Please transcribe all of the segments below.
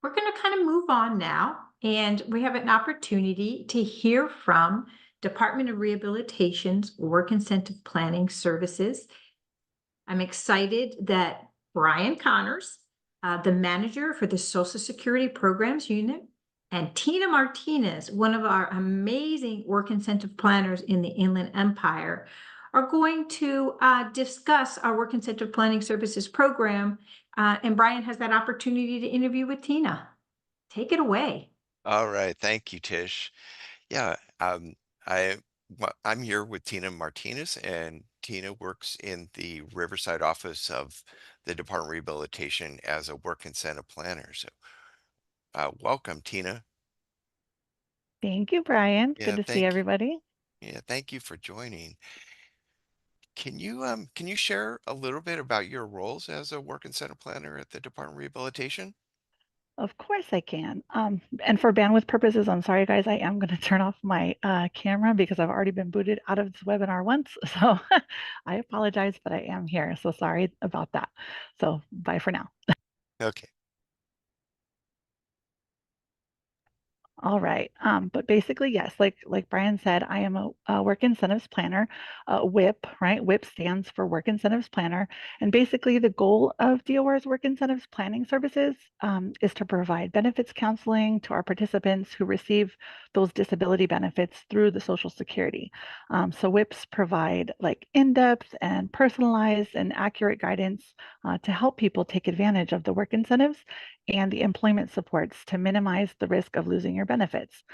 We're going to kind of move on now, and we have an opportunity to hear from Department of Rehabilitation's Work Incentive Planning Services. I'm excited that Brian Connors, the manager for the Social Security Programs Unit, and Tina Martinez, one of our amazing work incentive planners in the Inland Empire, are going to discuss our work incentive planning services program. And Brian has that opportunity to interview with Tina. Take it away. All right, thank you, Tish. Yeah, I I'm here with Tina Martinez, and Tina works in the Riverside office of the Department of Rehabilitation as a work incentive planner. So, welcome, Tina. Thank you, Brian. Good Yeah, to see everybody. thank you for joining. Can you share a little bit about your roles as a work incentive planner at the Department of Rehabilitation? Of course I can. And for bandwidth purposes, I'm sorry, guys, I am going to turn off my camera because I've already been booted out of this webinar once. So I apologize, but I am here. So sorry about that. So bye for now. Okay. All right. But basically, yes, like Brian said, I am a work incentives planner, WIP, right? WIP stands for Work Incentives Planner. And basically, the goal of DOR's Work Incentives Planning Services is to provide benefits counseling to our participants who receive those disability benefits through the Social Security. So WIPs provide like in-depth and personalized and accurate guidance to help people take advantage of the work incentives and the employment supports to minimize the risk of losing your benefits.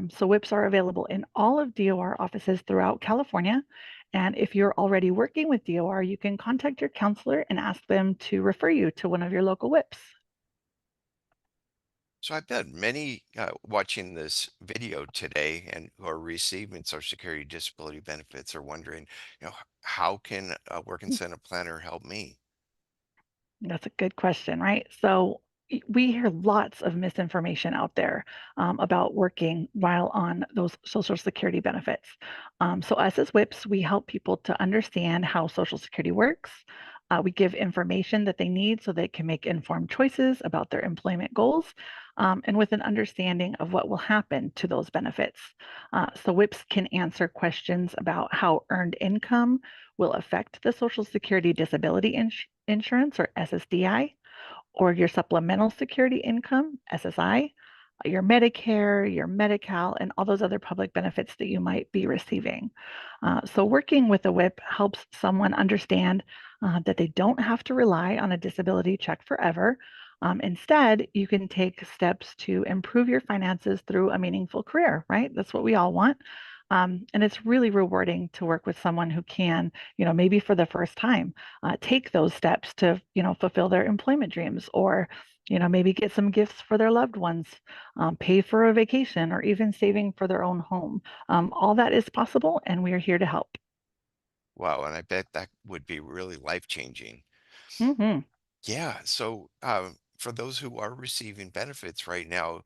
So WIPs are available in all of DOR offices throughout California. And if you're already working with DOR, you can contact your counselor and ask them to refer you to one of your local WIPs. So I bet many watching this video today and who are receiving Social Security disability benefits are wondering, how can a work incentive planner help me? That's a good question, right? So we hear lots of misinformation out there about working while on those Social Security benefits. So us as WIPs, we help people to understand how Social Security works. We give information that they need so they can make informed choices about their employment goals and with an understanding of what will happen to those benefits. So WIPs can answer questions about how earned income will affect the Social Security disability insurance or SSDI, or your supplemental security income, SSI, your Medicare, your Medi-Cal, and all those other public benefits that you might be receiving. So working with a WIP helps someone understand that they don't have to rely on a disability check forever. Instead, you can take steps to improve your finances through a meaningful career, right? That's what we all want. And it's really rewarding to work with someone who can, maybe for the first time, take those steps to, fulfill their employment dreams or, maybe get some gifts for their loved ones, pay for a vacation, or even saving for their own home. All that is possible, and we are here to help. Wow, and I bet that would be really life-changing. Hmm. Yeah, so for those who are receiving benefits right now,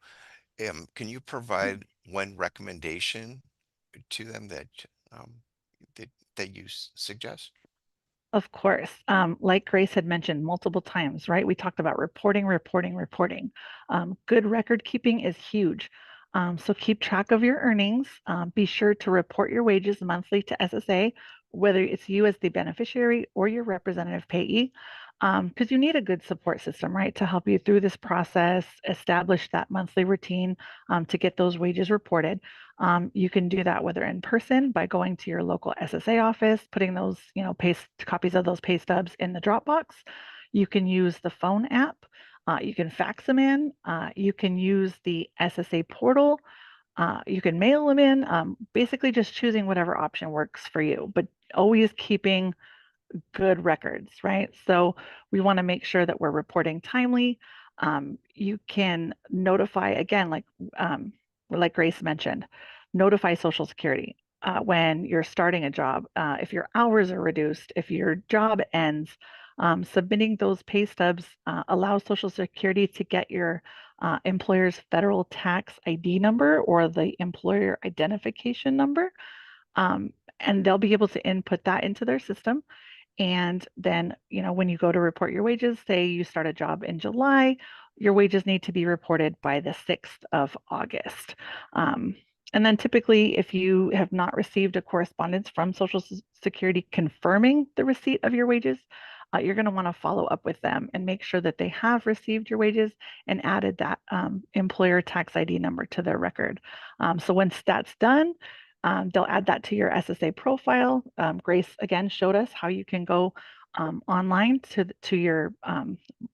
can you provide one recommendation to them um, that you suggest? Of course. Like Grace had mentioned multiple times, right? We talked about reporting, reporting, reporting. Good record keeping is huge. So keep track of your earnings. Be sure to report your wages monthly to SSA, whether it's you as the beneficiary or your representative payee, because you need a good support system, right, to help you through this process, establish that monthly routine to get those wages reported. You can do that whether in person by going to your local SSA office, putting those, copies of those pay stubs in the Dropbox. You can use the phone app. You can fax them in. You can use the SSA portal. You can mail them in. Basically, just choosing whatever option works for you, but always keeping good records, right? So we want to make sure that we're reporting timely. You can notify again, like Grace mentioned, notify Social Security when you're starting a job. If your hours are reduced, if your job ends, submitting those pay stubs allows Social Security to get your employer's federal tax ID number or the employer identification number. And they'll be able to input that into their system. And then, when you go to report your wages, say you start a job in July, your wages need to be reported by the 6th of August. Um, and then typically, if you have not received a correspondence from Social Security confirming the receipt of your wages, you're going to want to follow up with them and make sure that they have received your wages and added that employer tax ID number to their record. So once that's done, they'll add that to your SSA profile. Grace again showed us how you can go online to your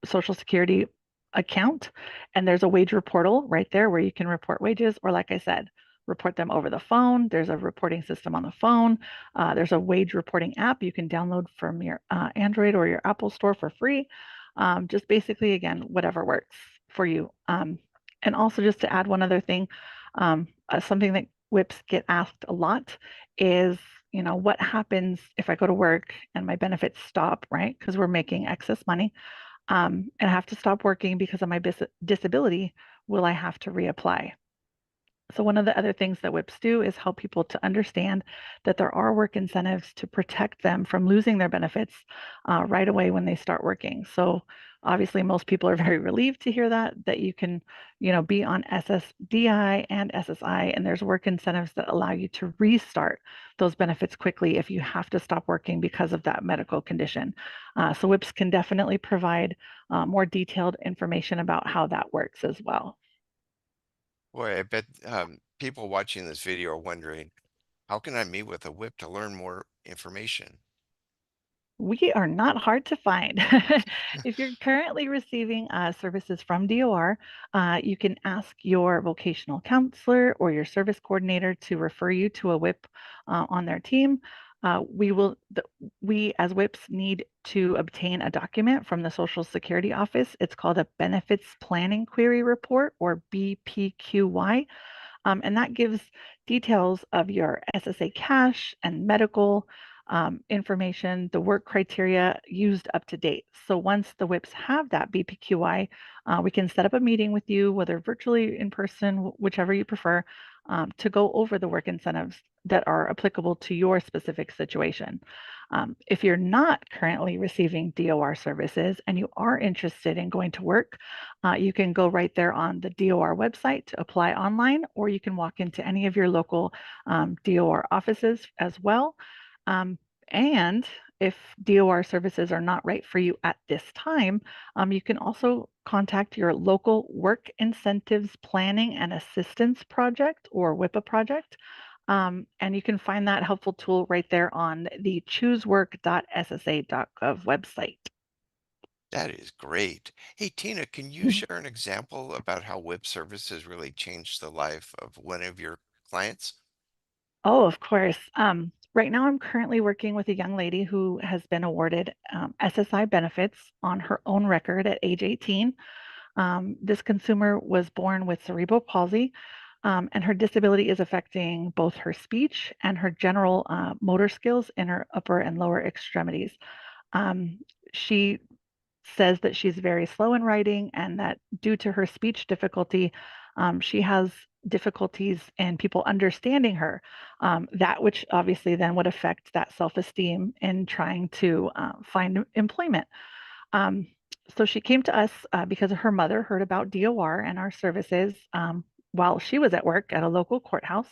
Social Security account, and there's a wage reportal right there where you can report wages, or like I said, report them over the phone. There's a reporting system on the phone. There's a wage reporting app you can download from your Android or your Apple store for free. Just basically, again, whatever works for you. And also, just to add one other thing, something that WIPs get asked a lot is, what happens if I go to work and my benefits stop, right? Because we're making excess money, and I have to stop working because of my disability. Will I have to reapply? So one of the other things that WIPs do is help people to understand that there are work incentives to protect them from losing their benefits right away when they start working. So obviously most people are very relieved to hear that you can, be on SSDI and SSI, and there's work incentives that allow you to restart those benefits quickly if you have to stop working because of that medical condition. So WIPs can definitely provide more detailed information about how that works as well. Boy, I bet people watching this video are wondering, how can I meet with a whip to learn more information? We are not hard to find. If you're currently receiving services from DOR, you can ask your vocational counselor or your service coordinator to refer you to a WIP on their team. We as WIPs need to obtain a document from the Social Security Office. It's called a Benefits Planning Query Report, or BPQY. And that gives details of your SSA cash and medical information, the work criteria used up to date. So once the WIPs have that BPQI, we can set up a meeting with you, whether virtually, in person, whichever you prefer, to go over the work incentives that are applicable to your specific situation. If you're not currently receiving DOR services and you are interested in going to work, you can go right there on the DOR website to apply online, or you can walk into any of your local DOR offices as well. And if DOR services are not right for you at this time, you can also contact your local Work Incentives Planning and Assistance Project, or WIPA project. And you can find that helpful tool right there on the choosework.ssa.gov website. That is great. Hey, Tina, can you share an example about how whip services really changed the life of one of your clients? Oh, of course. Right now, I'm currently working with a young lady who has been awarded SSI benefits on her own record at age 18. This consumer was born with cerebral palsy, and her disability is affecting both her speech and her general motor skills in her upper and lower extremities. Um, she says that she's very slow in writing, and that due to her speech difficulty, she has difficulties in people understanding her, that which obviously then would affect that self-esteem in trying to find employment. Um, so she came to us because her mother heard about DOR and our services while she was at work at a local courthouse,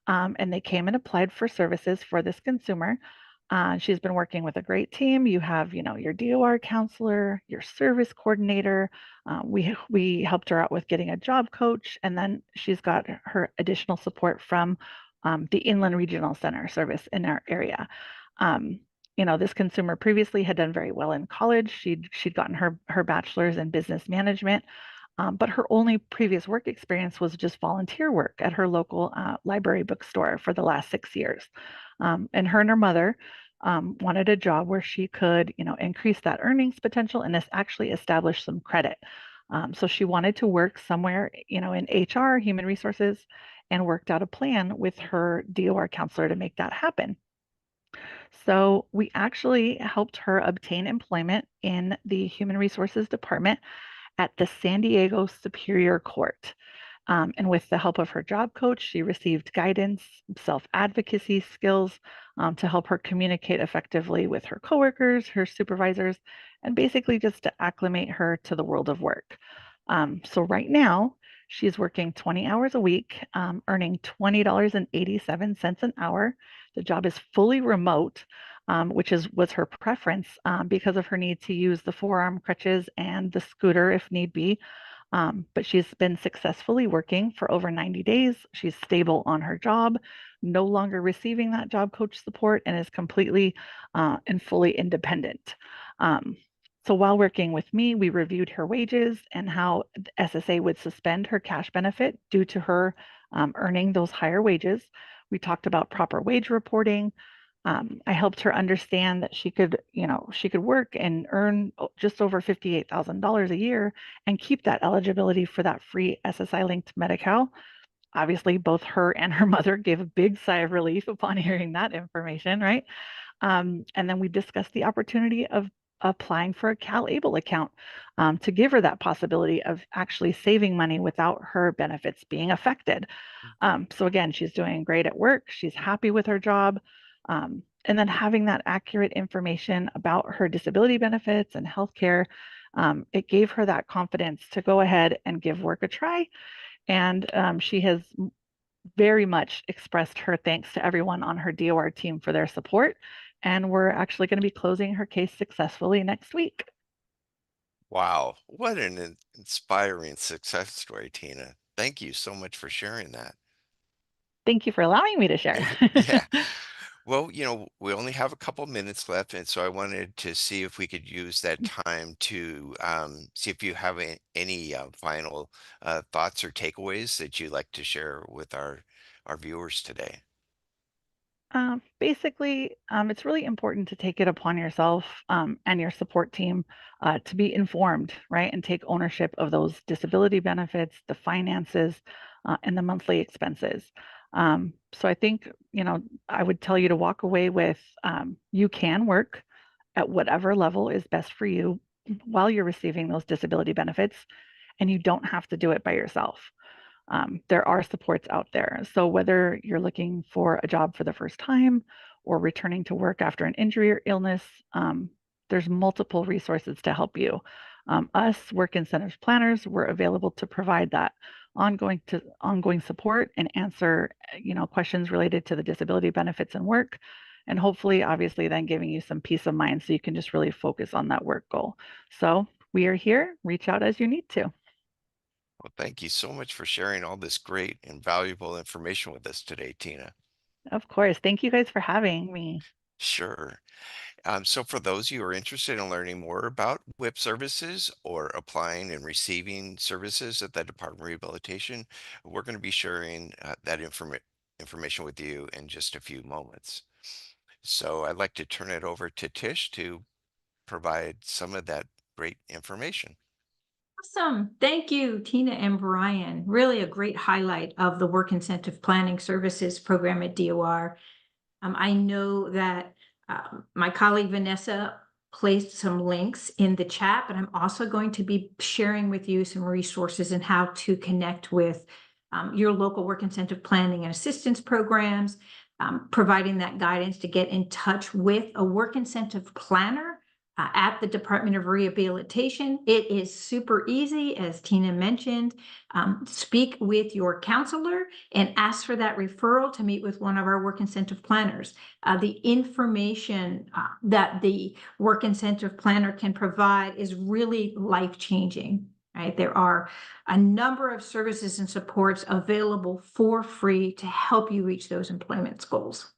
and they came and applied for services for this consumer. She's been working with a great team. You have, your DOR counselor, your service coordinator. We helped her out with getting a job coach, and then she's got her additional support from the Inland Regional Center service in our area. Um, this consumer previously had done very well in college. She'd gotten her bachelor's in business management, but her only previous work experience was just volunteer work at her local library bookstore for the last 6 years. And her mother wanted a job where she could, increase that earnings potential and actually establish some credit. So she wanted to work somewhere, in HR, human resources, and worked out a plan with her DOR counselor to make that happen. So we actually helped her obtain employment in the human resources department at the San Diego Superior Court. And with the help of her job coach, she received guidance, self advocacy skills to help her communicate effectively with her coworkers, her supervisors, and basically just to acclimate her to the world of work. So right now, she's working 20 hours a week, earning $20.87 an hour. The job is fully remote, which was her preference because of her need to use the forearm crutches and the scooter if need be. But she's been successfully working for over 90 days. She's stable on her job, no longer receiving that job coach support, and is completely and fully independent. Um, so while working with me, we reviewed her wages and how the SSA would suspend her cash benefit due to her earning those higher wages. We talked about proper wage reporting. I helped her understand that she could work and earn just over $58,000 a year and keep that eligibility for that free SSI linked Medi-Cal. Obviously, both her and her mother gave a big sigh of relief upon hearing that information, right? And then we discussed the opportunity of applying for a CalAble account to give her that possibility of actually saving money without her benefits being affected. So again, she's doing great at work. She's happy with her job. And then having that accurate information about her disability benefits and healthcare, it gave her that confidence to go ahead and give work a try. And she has very much expressed her thanks to everyone on her DOR team for their support. And we're actually going to be closing her case successfully next week. Wow, what an inspiring success story, Tina. Thank you so much for sharing that. Thank you for allowing me to share. Yeah. Well, we only have a couple minutes left, and so I wanted to see if we could use that time to see if you have any final thoughts or takeaways that you'd like to share with our viewers today. Basically, it's really important to take it upon yourself and your support team to be informed, right? And take ownership of those disability benefits, the finances, and the monthly expenses. So I think, I would tell you to walk away with you can work at whatever level is best for you while you're receiving those disability benefits, and you don't have to do it by yourself. There are supports out there. So whether you're looking for a job for the first time or returning to work after an injury or illness, there's multiple resources to help you. Us work incentives planners, we're available to provide that ongoing support and answer questions related to the disability benefits and work, and hopefully obviously then giving you some peace of mind so you can just really focus on that work goal. So we are here. Reach out as you need to. Well, thank you so much for sharing all this great and valuable information with us today, Tina. Of course. Thank you guys for having me. Sure. So for those of you who are interested in learning more about WIP services or applying and receiving services at the Department of Rehabilitation, we're going to be sharing that information with you in just a few moments. So I'd like to turn it over to Tish to provide some of that great information. Awesome. Thank you, Tina and Brian. Really a great highlight of the Work Incentive Planning Services program at DOR. I know that my colleague Vanessa placed some links in the chat, but I'm also going to be sharing with you some resources and how to connect with your local work incentive planning and assistance programs, providing that guidance to get in touch with a work incentive planner at the Department of Rehabilitation. It is super easy, as Tina mentioned. Speak with your counselor and ask for that referral to meet with one of our work incentive planners. The information that the work incentive planner can provide is really life-changing. Right? There are a number of services and supports available for free to help you reach those employment goals.